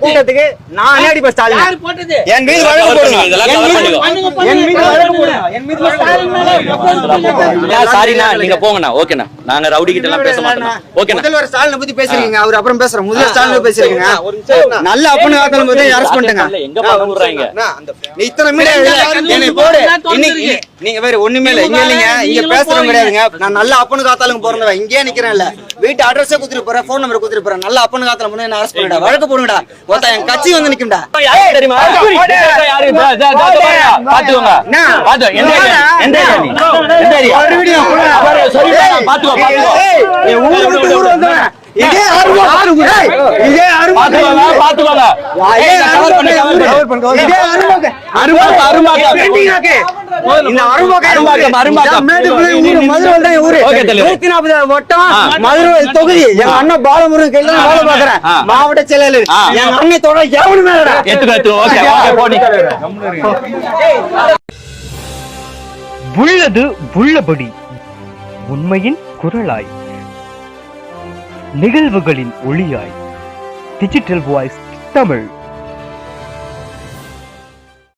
கூட்டத்துக்கு நான் அடிப்பேன் ஸ்டாலின். என் மீது வழக்கு போடுங்க. சாரிண்ணா, நீங்க போங்கண்ணா. ஓகேண்ணா, நாங்க ரவுடி கிட்ட எல்லாம் பேச மாட்டோம். ஓகே, முதல்வர் ஸ்டாலினை பத்தி பேசுறீங்க, அவர் அப்புறம் பேசுறோம். முதல்வர் ஸ்டாலினை பேசுறீங்க, நல்ல அப்பனு காத்தலும் போது அரெஸ்ட் பண்ணிட்டுங்க. எங்க பண்ணுறாங்க இத்தனை மீடியா போடு. இன்னைக்கு நீங்க வேற ஒண்ணுமே இல்ல, இங்க இல்லைங்க, இங்க பேசுறோம் கிடையாதுங்க. நான் நல்ல அப்பனு காத்தாலும் போறேன், இங்கே நிக்கிறேன். இல்ல வீட்டு அட்ரஸே குடுத்துட்டு போறேன், போன் நம்பர் குடுத்துட்டு போறேன். நல்ல அப்பனு காத்தாலும் போது என்ன அரெஸ்ட் பண்ணிடா, வழக்கு போடுங்கடா. ஒருத்தன் என் கட்சி வந்து நிக்கும்டா. தெரியுமா? பாத்துக்கோங்க, தொகுதி எங்க அண்ணன் பாலமுருகன் கையில வேலை பாக்குறேன், மாவட்ட செயலாளர். எங்க அண்ணன் தொட எவனுமே உள்ளது உள்ளபடி உண்மையின் குரலாய், நிகழ்வுகளின் ஒளியாய், டிஜிட்டல் வாய்ஸ் தமிழ்.